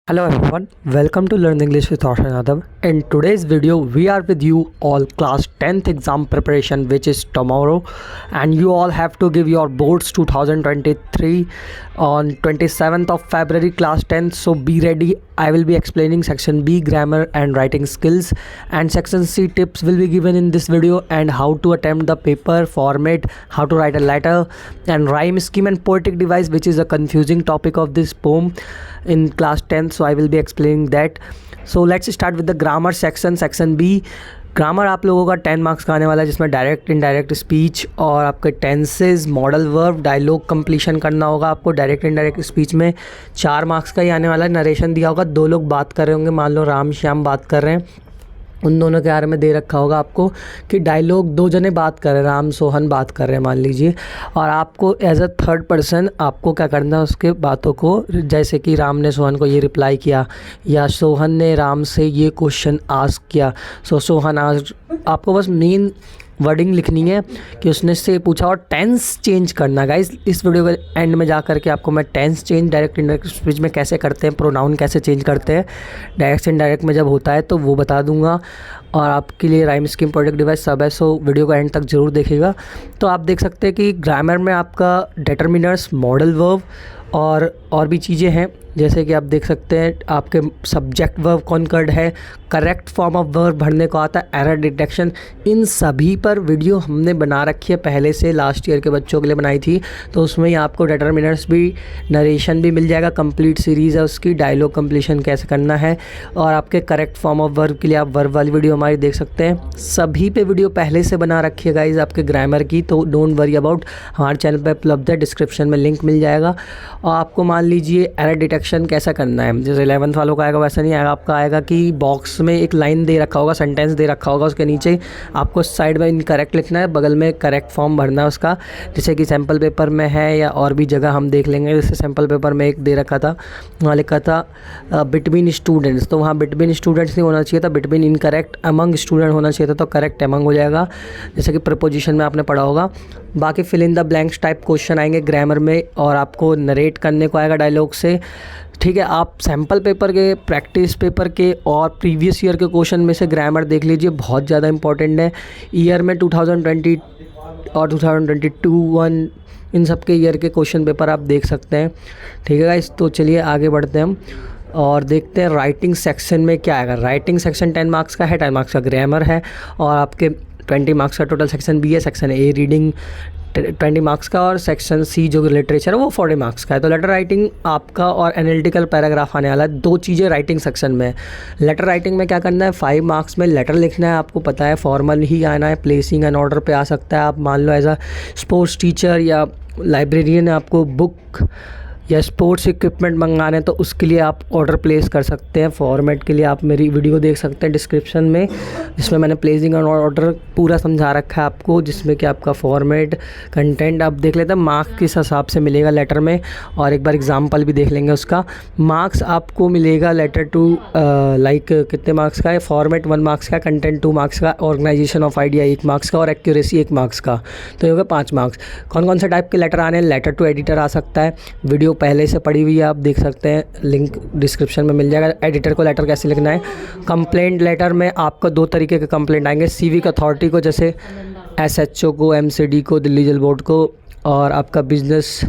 Hello everyone, welcome to Learn English with Roshan Yadav. In today's video, we are with you all class 10th exam preparation which is tomorrow, and you all have to give your boards 2023 on 27th of February class 10th. So be ready. I will be explaining section B grammar and writing skills, and section C tips will be given in this video, and how to attempt the paper format, how to write a letter, and rhyme scheme and poetic device, which is a confusing topic of this poem in class 10th. So I will be explaining that. So let's start with the grammar section B. Grammar आप लोगों का 10 marks का आने वाला है, जिसमें direct indirect speech और आपके tenses, modal verb, dialogue completion करना होगा आपको। डायरेक्ट इनडायरेक्ट स्पीच में 4 मार्क्स का ही आने वाला है। नरेशन दिया होगा, 2 लोग बात कर रहे होंगे, मान लो राम श्याम बात कर रहे हैं, उन दोनों के बारे में दे रखा होगा आपको कि डायलॉग 2 जने बात कर रहे हैं, राम सोहन बात कर रहे हैं मान लीजिए, और आपको एज अ थर्ड पर्सन आपको क्या करना है उसके बातों को, जैसे कि राम ने सोहन को ये रिप्लाई किया या सोहन ने राम से ये क्वेश्चन आस्क किया। सोहन आज आपको बस मेन वर्डिंग लिखनी है कि उसने से पूछा, और टेंस चेंज करना। गाइस इस वीडियो के एंड में जा कर के आपको मैं tense change direct indirect speech में कैसे करते हैं, प्रोनाउन कैसे चेंज करते हैं डायरेक्ट से इनडायरेक्ट में जब होता है तो वो बता दूंगा, और आपके लिए राइम स्कीम प्रोडक्ट डिवाइस सब है। सो वीडियो को एंड तक ज़रूर देखिएगा। तो आप देख सकते हैं कि ग्रामर में आपका डिटर्मिनर्स, मॉडल वर्ब और भी चीज़ें हैं, जैसे कि आप देख सकते हैं आपके सब्जेक्ट वर्ब कॉन्कर्ड है, करेक्ट फॉर्म ऑफ वर्ब भरने को आता है, एरर डिटेक्शन, इन सभी पर वीडियो हमने बना रखी है पहले से, लास्ट ईयर के बच्चों के लिए बनाई थी। तो उसमें ही आपको डिटर्मिनर्स भी, नरेशन भी मिल जाएगा, कंप्लीट सीरीज़ है उसकी, डायलॉग कंप्लीशन कैसे करना है, और आपके करेक्ट फॉर्म ऑफ वर्ब के लिए आप वर्ब वाली वीडियो हमारी देख सकते हैं। सभी पे वीडियो पहले से बना रखी है गाइज आपके ग्रामर की, तो डोंट वरी अबाउट, हमारे चैनल पर उपलब्ध है, डिस्क्रिप्शन में लिंक मिल जाएगा। और आपको मान लीजिए एरर डिटेक्शन कैसा करना है, जैसे 11th वालों का आएगा वैसा नहीं आएगा, आपका आएगा कि बॉक्स में एक लाइन दे रखा होगा, सेंटेंस दे रखा होगा, उसके नीचे आपको साइड में इनकरेक्ट लिखना है, बगल में करेक्ट फॉर्म भरना है उसका, जैसे कि सैम्पल पेपर में है या और भी जगह हम देख लेंगे। जैसे सैम्पल पेपर में एक दे रखा था, वहाँ लिखा था बिटवीन स्टूडेंट्स, तो वहाँ बिटवीन स्टूडेंट्स नहीं होना चाहिए था, बिटवीन इनकरेक्ट अमंग स्टूडेंट होना चाहिए था, तो करेक्ट अमंग हो जाएगा, जैसे कि प्रपोजिशन में आपने पढ़ा होगा। बाकी fill in the blanks type question आएंगे ग्रामर में, और आपको नरेट करने को आएगा डायलॉग से। ठीक है, आप सैम्पल पेपर के, प्रैक्टिस पेपर के और प्रीवियस ईयर के क्वेश्चन में से ग्रामर देख लीजिए, बहुत ज़्यादा इंपॉर्टेंट है। ईयर में 2020 और 2022 इन सब के ईयर के क्वेश्चन पेपर आप देख सकते हैं। ठीक है गाइस, तो चलिए आगे बढ़ते हैं हम और देखते हैं राइटिंग सेक्शन में क्या आएगा। राइटिंग सेक्शन 10 मार्क्स का है, 10 मार्क्स का ग्रामर है, और आपके 20 मार्क्स का टोटल सेक्शन बी है, सेक्शन ए रीडिंग 20 मार्क्स का, और सेक्शन सी जो लिटरेचर है वो 40 मार्क्स का है। तो लेटर राइटिंग आपका और एनालिटिकल पैराग्राफ आने वाला है, 2 चीज़ें राइटिंग सेक्शन में। लेटर राइटिंग में क्या करना है, 5 मार्क्स में लेटर लिखना है, आपको पता है फॉर्मल ही आना है, प्लेसिंग एंड ऑर्डर पे आ सकता है। आप मान लो एज अ स्पोर्ट्स टीचर या लाइब्रेरियन आपको बुक या स्पोर्ट्स इक्विपमेंट मंगाने हैं तो उसके लिए आप ऑर्डर प्लेस कर सकते हैं। फॉर्मेट के लिए आप मेरी वीडियो देख सकते हैं डिस्क्रिप्शन में, जिसमें मैंने प्लेसिंग और ऑर्डर पूरा समझा रखा है आपको, जिसमें कि आपका फॉर्मेट, कंटेंट आप देख लेते हैं, मार्क्स किस हिसाब से मिलेगा लेटर में, और एक बार एग्जांपल भी देख लेंगे उसका। मार्क्स आपको मिलेगा लेटर टू लाइक कितने मार्क्स का है, फॉर्मेट 1 मार्क्स का, कंटेंट 2 मार्क्स का, ऑर्गेनाइजेशन ऑफ आइडिया 1 मार्क्स का, और एक्यूरेसी 1 मार्क्स का, तो ये होगा 5 मार्क्स। कौन कौन से टाइप के लेटर आने हैं, लेटर टू एडिटर आ सकता है, वीडियो पहले से पड़ी हुई है आप देख सकते हैं, लिंक डिस्क्रिप्शन में मिल जाएगा। एडिटर को लेटर कैसे लिखना है, कंप्लेंट लेटर में आपको 2 तरीके के कंप्लेंट आएंगे, सिविक अथॉरिटी को, जैसे एसएचओ को, एमसीडी को, दिल्ली जल बोर्ड को, और आपका बिजनेस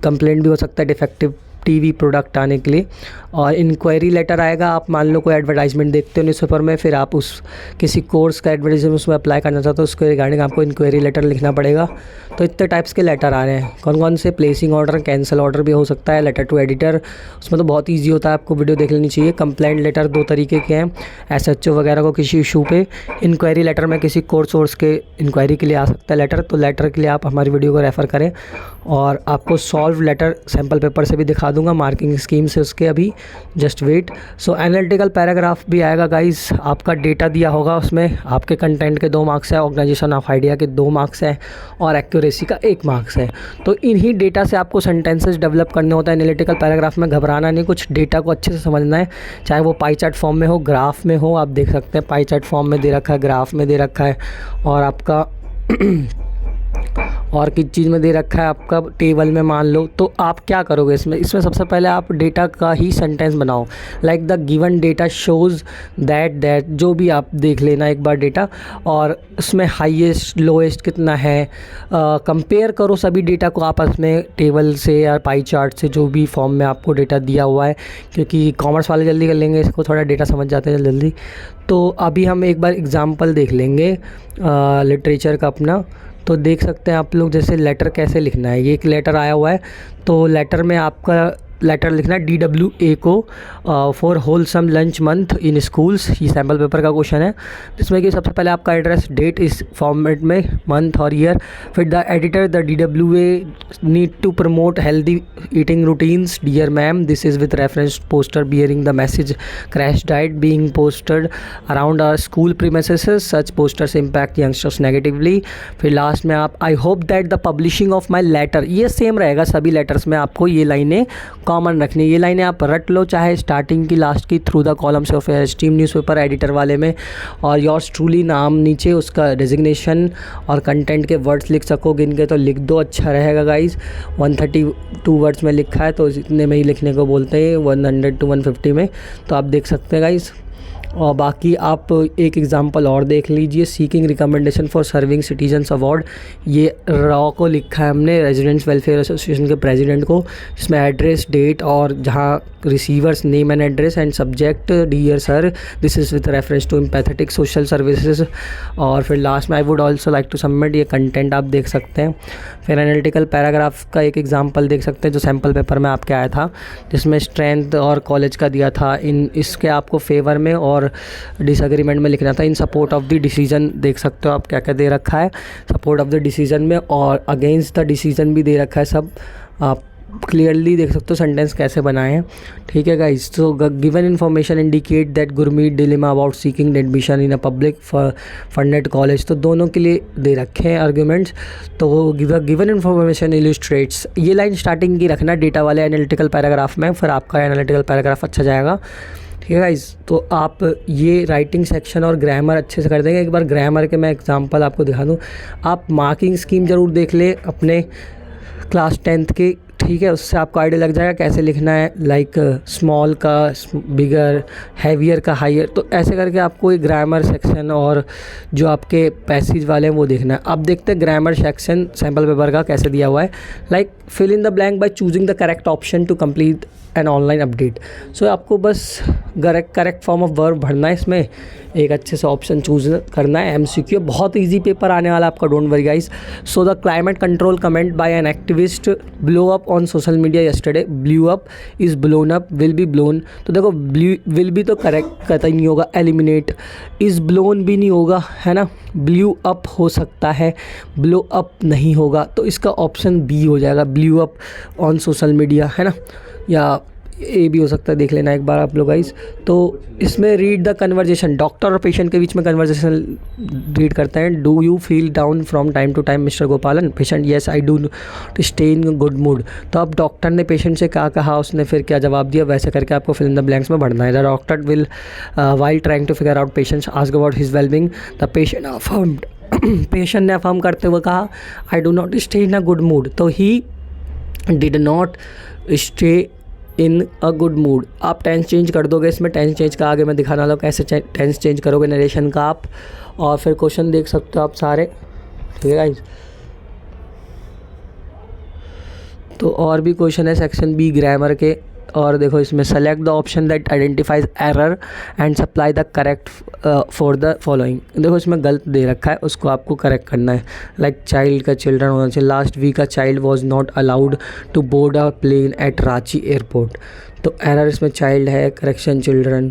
कंप्लेंट भी हो सकता है डिफेक्टिव टीवी प्रोडक्ट आने के लिए, और इंक्वायरी लेटर आएगा, आप मान लो कोई एडवर्टाइजमेंट देखते हो न्यूज़पेपर में, फिर आप उस किसी कोर्स का एडवर्टाइजमेंट उसमें अप्लाई करना चाहते हो, उसके रिगार्डिंग आपको इंक्वायरी लेटर लिखना पड़ेगा। तो इतने टाइप्स के लेटर आ रहे हैं। कौन कौन से, प्लेसिंग ऑर्डर, कैंसिल ऑर्डर भी हो सकता है, लेटर टू एडिटर, उसमें तो बहुत ईजी होता है, आपको वीडियो देख लेनी चाहिए। कंप्लेंट लेटर 2 तरीके के हैं, एसएचओ वगैरह को किसी इशू पे, इंक्वायरी लेटर में किसी कोर्स वोर्स के इंक्वायरी के लिए आ सकता है लेटर, तो लेटर के लिए आप हमारी वीडियो को रेफ़र करें। और आपको सॉल्व लेटर सैम्पल पेपर से भी दिखा दूंगा, मार्किंग स्कीम से उसके, अभी जस्ट वेट। सो एनालिटिकल पैराग्राफ भी आएगा गाइस, आपका डेटा दिया होगा, उसमें आपके कंटेंट के 2 मार्क्स है, ऑर्गेनाइजेशन ऑफ आइडिया के 2 मार्क्स है, और एक्यूरेसी का 1 मार्क्स है। तो इन्हीं डेटा से आपको सेंटेंसेस डेवलप करने होता है एनालिटिकल पैराग्राफ में। घबराना नहीं, कुछ डेटा को अच्छे से समझना है, चाहे वो पाई चार्ट फॉर्म में हो, ग्राफ में हो, आप देख सकते हैं पाई चार्ट फॉर्म में दे रखा है, ग्राफ में दे रखा है, और आपका और किस चीज़ में दे रखा है आपका टेबल में मान लो, तो आप क्या करोगे इसमें सबसे पहले आप डेटा का ही सेंटेंस बनाओ। Like the given data shows that जो भी आप देख लेना एक बार डेटा, और उसमें हाईएस्ट लोएस्ट कितना है, कंपेयर करो सभी डेटा को आपस में टेबल से या पाई चार्ट से, जो भी फॉर्म में आपको डेटा दिया हुआ है, क्योंकि कॉमर्स वाले जल्दी कर लेंगे इसको, थोड़ा डेटा समझ जाते हैं जल्दी। तो अभी हम एक बार एग्जांपल देख लेंगे लिटरेचर का अपना। तो देख सकते हैं आप लोग, जैसे लेटर कैसे लिखना है। ये एक लेटर आया हुआ है, तो लेटर में आपका लेटर लिखना है DWA को for wholesome lunch month in schools. ये सैम्पल पेपर का क्वेश्चन है, जिसमें कि सबसे पहले आपका एड्रेस, डेट इस फॉर्मेट में, मंथ और ईयर। फिर the editor, the DWA need to promote healthy eating routines. Dear ma'am, this is with reference poster bearing the message crash diet being posted around our school premises. Such posters impact youngsters negatively. फिर last में आप, I hope that the publishing of my letter, ये same रहेगा सभी letters में, आपको ये लाइनें कॉमन रखनी है। ये लाइनें आप रट लो, चाहे स्टार्टिंग की लास्ट की, through the columns of steam newspaper editor वाले में, और योर्स ट्रूली नाम नीचे उसका डेजिग्नेशन और कंटेंट के वर्ड्स लिख सकोगे इनके, तो लिख दो, अच्छा रहेगा गाइज। 132 वर्ड्स में लिखा है, तो इतने में ही लिखने को बोलते हैं, 100 to 150 में, तो आप देख सकते हैं गाइज। और बाकी आप एक एग्जांपल और देख लीजिए, seeking recommendation for serving citizens award. ये रॉ को लिखा है हमने, रेजिडेंट्स वेलफेयर एसोसिएशन के प्रेसिडेंट को, जिसमें एड्रेस, डेट और जहाँ receiver's name and address, and subject dear sir this is with reference to empathetic social services. और फिर लास्ट में I would also like to submit, ये कंटेंट आप देख सकते हैं। फिर एनालिटिकल पैराग्राफ का एक एग्जांपल देख सकते हैं, जो सैम्पल पेपर में आपके आया था, जिसमें स्ट्रेंथ और कॉलेज का दिया था, इन इसके आपको फेवर में और डिसएग्रीमेंट में लिखना था। इन सपोर्ट ऑफ द डिसीजन देख सकते हो आप क्या क्या दे रखा है सपोर्ट ऑफ द डिसीजन में, और अगेंस्ट द डिसीजन भी दे रखा है। सब आप क्लियरली देख सकते हो सेंटेंस कैसे बनाए हैं, ठीक है गाइस। तो given information indicate that Gurmeet dilemma about seeking admission in a public funded college, तो दोनों के लिए दे रखे हैं आर्ग्यूमेंट्स। तो गिवन इन्फॉर्मेशन इलस्ट्रेट्स, ये लाइन स्टार्टिंग की रखना डेटा वाले एनालिटिकल पैराग्राफ में, फिर आपका एनालिटिकल पैराग्राफ अच्छा जाएगा, ठीक है गाइस। तो आप ये राइटिंग सेक्शन और ग्रामर अच्छे से कर देंगे। एक बार ग्रामर के मैं एग्जांपल आपको दिखा दूँ, आप मार्किंग स्कीम ज़रूर देख ले अपने क्लास 10th के, ठीक है, उससे आपको आइडिया लग जाएगा कैसे लिखना है। लाइक स्मॉल का बिगर, हैवियर का हाइयर, तो ऐसे करके आपको एक ग्रामर सेक्शन और जो आपके पैसेज वाले हैं वो देखना है। अब देखते हैं ग्रामर सेक्शन सैम्पल पेपर का कैसे दिया हुआ है। Like fill in the blank by choosing the correct option to complete an online update. So आपको बस करेक्ट फॉर्म ऑफ वर्ब भरना है, इसमें एक अच्छे से ऑप्शन चूज करना है। MCQ बहुत इजी पेपर आने वाला आपका, don't worry guys. So the climate control comment by an activist blow up on social media yesterday. Blue up is blown up, will be blown, तो देखो विल बी तो correct कतई नहीं होगा, एलिमिनेट। इज़ ब्लोन भी नहीं होगा, है ना, ब्लू अप हो सकता है, ब्लो अप नहीं होगा, तो इसका ऑप्शन बी हो जाएगा, blew up on social media, है ना, या ए भी हो सकता है, देख लेना एक बार आप लोग गाइस। तो इसमें रीड द कन्वर्जेशन, डॉक्टर और पेशेंट के बीच में कन्वर्जेशन रीड करते हैं। Do you feel down from time to time mister Gopalan? Patient, yes I do to stay in good mood. तो अब डॉक्टर ने पेशेंट से क्या कहा, उसने फिर क्या जवाब दिया, वैसे करके आपको फिल इन द ब्लैंक्स में बढ़ना है। The doctor will while trying to figure out patients ask about his wellbeing. The patient affirmed, patient ने अफर्म करते हुए कहा I do not stay in a good mood, तो he did not stay in a good mood. आप tense change कर दोगे इसमें, tense change का आगे मैं दिखाने वाला हूँ कैसे टेंस चेंज करोगे नरेशन का आप। और फिर क्वेश्चन देख सकते हो आप सारे, ठीक है गाइस। तो और भी क्वेश्चन है सेक्शन बी ग्रामर के, और देखो इसमें select the option that identifies error and supply the correct for the following. देखो इसमें गलत दे रखा है, उसको आपको करेक्ट करना है। लाइक चाइल्ड का चिल्ड्रन होना चाहिए, last week a child was not allowed to board a plane at Ranchi airport, तो एरर इसमें चाइल्ड है, करेक्शन चिल्ड्रन।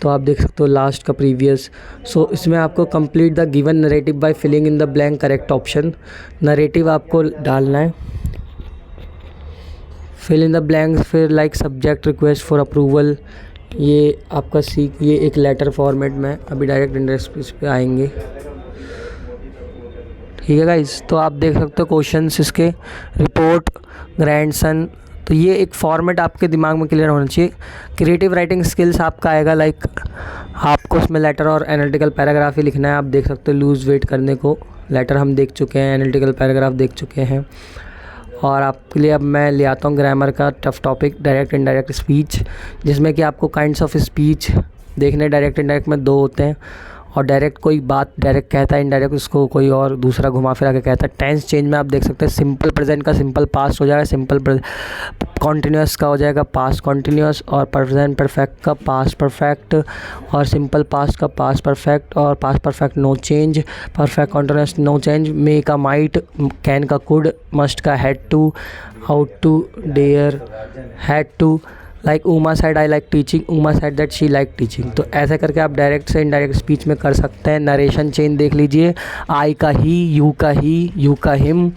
तो आप देख सकते हो लास्ट का प्रीवियस। सो इसमें आपको complete the given narrative by filling in the blank correct option. Narrative आपको डालना है, फिल इन द ब्लैंक्स। फिर like subject request for approval, ये आपका ये एक लेटर फॉर्मेट में, अभी डायरेक्ट इंडस्ट्रीज पे आएंगे, ठीक है गाइस। तो आप देख सकते हो क्वेश्चंस इसके, रिपोर्ट, ग्रैंडसन, तो ये एक फॉर्मेट आपके दिमाग में क्लियर होना चाहिए। क्रिएटिव राइटिंग स्किल्स आपका आएगा, लाइक आपको उसमें लेटर और एनालिटिकल पैराग्राफ ही लिखना है। आप देख सकते हो लूज़ वेट करने को, लेटर हम देख चुके हैं, एनालिटिकल पैराग्राफ देख चुके हैं। और आपके लिए अब मैं ले आता हूँ ग्रामर का tough topic, direct indirect speech, जिसमें कि आपको काइंड्स ऑफ स्पीच देखने। डायरेक्ट इनडायरेक्ट में 2 होते हैं, और डायरेक्ट कोई बात डायरेक्ट कहता है, इनडायरेक्ट उसको कोई और दूसरा घुमा फिरा के कहता है। टेंस चेंज में आप देख सकते हैं सिंपल प्रेजेंट का सिंपल पास्ट हो जाएगा, सिंपल कॉन्टिन्यूस का हो जाएगा पास्ट कॉन्टिन्यूस, और प्रेजेंट परफेक्ट का पास्ट परफेक्ट, और सिंपल पास्ट का पास्ट परफेक्ट, और past perfect no change, perfect continuous no change, may का माइट, कैन का कुड, मस्ट का had to, how to, dare, had to. Like Uma said I like teaching, Uma said that she like teaching. तो ऐसे करके आप direct से indirect speech में कर सकते हैं। नरेशन चेन देख लीजिए, आई का ही, यू का ही, यू का हिम,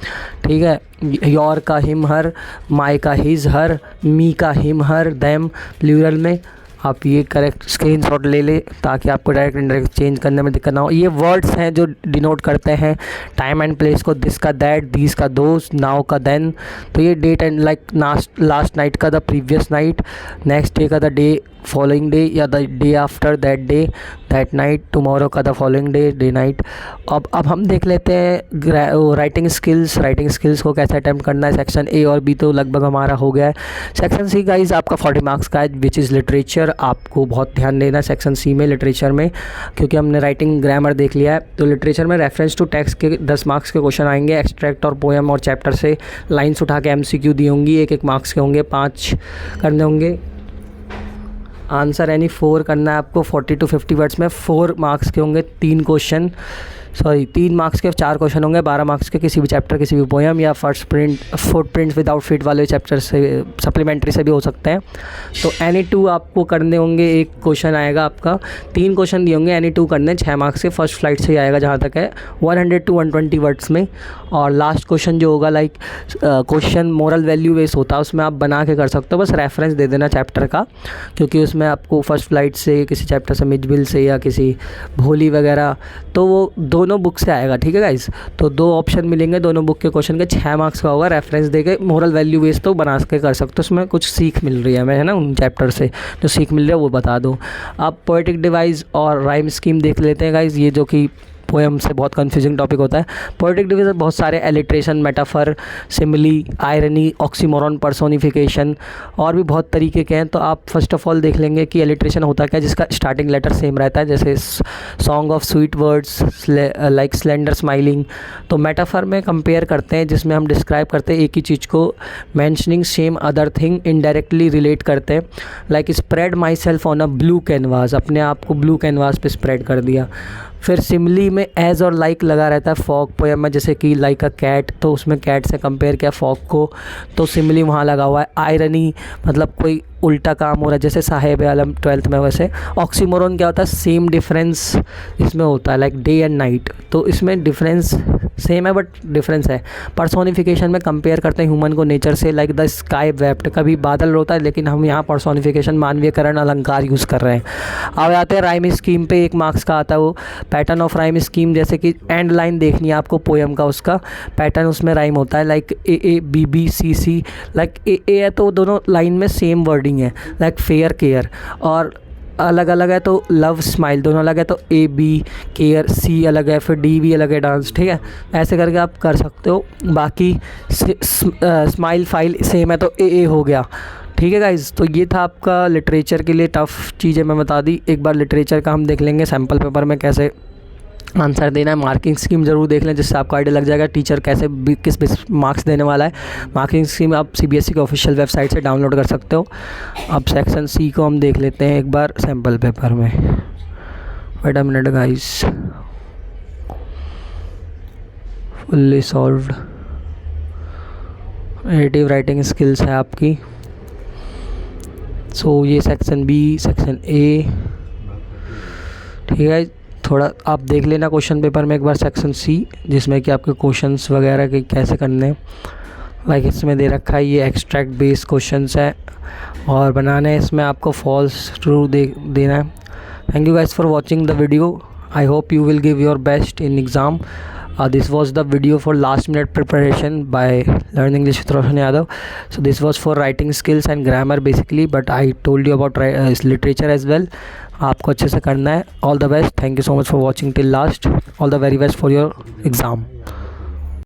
ठीक है, योर का हिम हर, माई का हिज हर, मी का हिम हर, देम प्लूरल में। आप ये करेक्ट स्क्रीनशॉट ले ले ताकि आपको डायरेक्ट इनडायरेक्ट चेंज करने में दिक्कत ना हो। ये वर्ड्स हैं जो डिनोट करते हैं टाइम एंड प्लेस को। दिस का दैट, दीज का दोस, नाउ का देन। तो ये date and like last night का the previous night, next day का द डे फॉलोइंग डे, या the day after that day, that night, tomorrow का the following day, day night. अब हम देख लेते हैं राइटिंग स्किल्स। राइटिंग स्किल्स को कैसे अटैम्प्ट करना है। सेक्शन ए और बी तो लगभग हमारा हो गया है। सेक्शन सी गाइज आपका 40 मार्क्स का है, विच इज़ लिटरेचर। आपको बहुत ध्यान देना है सेक्शन सी में, लिटरेचर में, क्योंकि हमने राइटिंग ग्रामर देख लिया है। तो लिटरेचर में रेफरेंस टू टेक्स्ट के 10 मार्क्स के क्वेश्चन आएंगे। एक्सट्रैक्ट और पोएम और चैप्टर से लाइन्स उठा के MCQ दी होंगी, 1-1 मार्क्स के होंगे, 5 करने होंगे। आंसर यानी 4 करना है आपको 40 to 50 वर्ड्स में, 4 मार्क्स के होंगे 3 मार्क्स के 4 क्वेश्चन होंगे, 12 मार्क्स के किसी भी चैप्टर, किसी भी पोएम, या फुटप्रिंट्स विदाउट फीट वाले चैप्टर से सप्लीमेंट्री से भी हो सकते हैं। तो एनी 2 आपको करने होंगे। एक क्वेश्चन आएगा आपका, 3 क्वेश्चन दिए होंगे, एनी 2 करने, 6 मार्क्स के फर्स्ट फ्लाइट से ही आएगा जहाँ तक है, 100 to 120 वर्ड्स में। और लास्ट क्वेश्चन जो होगा like question moral value base होता है, उसमें आप बना के कर सकते हो, बस रेफरेंस दे देना चैप्टर का, क्योंकि उसमें आपको फर्स्ट फ्लाइट से किसी चैप्टर से मिजबिल से या किसी भोली वगैरह, तो वो दोनों बुक से आएगा, ठीक है गाइस। तो 2 ऑप्शन मिलेंगे दोनों बुक के क्वेश्चन के, 6 मार्क्स का होगा। रेफरेंस देके मोरल वैल्यू बेस तो बना के कर सकते हो, उसमें कुछ सीख मिल रही है हमें, है ना, उन चैप्टर से जो सीख मिल रही है वो बता दो। आप पोएटिक डिवाइस और राइम स्कीम देख लेते हैं गाइस, ये जो कि पोएम से बहुत कंफ्यूजिंग टॉपिक होता है। पोएटिक डिवाइस बहुत सारे alliteration, metaphor, simile, irony, oxymoron, personification और भी बहुत तरीके के हैं। तो आप फर्स्ट ऑफ ऑल देख लेंगे कि एलिट्रेशन होता क्या है, जिसका स्टार्टिंग लेटर सेम रहता है, जैसे song of sweet words like slender smiling. तो मेटाफर में कंपेयर करते हैं, जिसमें हम डिस्क्राइब करते हैं एक ही चीज़ को, mentioning same other thing, indirectly relate करते हैं, like spread my self on a blue canvas, अपने आप को ब्लू कैनवास पे स्प्रेड कर दिया। फिर सिमिली में एज और लाइक लगा रहता है फॉग पोएम में, जैसे कि लाइक अ कैट, तो उसमें कैट से कंपेयर किया फॉग को, तो सिमिली वहाँ लगा हुआ है। आयरनी मतलब कोई उल्टा काम हो रहा है, जैसे साहेब आलम 12th में। वैसे ऑक्सीमोरॉन क्या होता है, सेम डिफरेंस इसमें होता है, लाइक डे एंड नाइट, तो इसमें डिफरेंस सेम है बट डिफरेंस है। पर्सोनिफिकेशन में कंपेयर करते हैं ह्यूमन को नेचर से, लाइक द स्काई वेप्ट, कभी बादल होता है लेकिन हम यहाँ पर्सोनिफिकेशन मानवीयकरण अलंकार यूज़ कर रहे हैं। अब आते हैं राइम स्कीम पे, 1 मार्क्स का आता है वो पैटर्न ऑफ राइम स्कीम, जैसे कि एंड लाइन देखनी है आपको पोएम का, उसका पैटर्न उसमें राइम होता है, like A B B C C, like A है तो दोनों लाइन में सेम वर्डिंग है, लाइक फेयर केयर, और अलग अलग है तो लव स्माइल, दोनों अलग है तो ए बी केयर, सी अलग है, फिर डी भी अलग है डांस, ठीक है। ऐसे करके आप कर सकते हो। बाकी स्माइल फाइल सेम है तो ए हो गया, ठीक है गाइज़। तो ये था आपका लिटरेचर के लिए टफ़ चीज़ें मैं बता दी। एक बार लिटरेचर का हम देख लेंगे सैम्पल पेपर में कैसे आंसर देना है। मार्किंग स्कीम ज़रूर देख लें, जिससे आपको आइडिया लग जाएगा टीचर कैसे किस मार्क्स देने वाला है। मार्किंग स्कीम आप CBSE की ऑफिशियल वेबसाइट से डाउनलोड कर सकते हो। अब सेक्शन सी को हम देख लेते हैं एक बार सैम्पल पेपर में। Wait a minute guys, fully solved native writing skills है आपकी। सो ये सेक्शन बी, सेक्शन ए, ठीक है। थोड़ा आप देख लेना क्वेश्चन पेपर में एक बार सेक्शन सी, जिसमें कि आपके क्वेश्चंस वगैरह के कैसे करने हैं। लाइक इसमें दे रखा है ये एक्सट्रैक्ट बेस्ड क्वेश्चंस है और बनाने इसमें आपको फॉल्स ट्रू देना है। Thank you guys for watching the video. I hope you will give your best in exam. This was the video for last minute preparation by Learn English with Roshan Yadav. So this was for writing skills and grammar basically, but I told you about literature as well. आपको अच्छे से करना है. All the best. Thank you so much for watching till last. All the very best for your exam.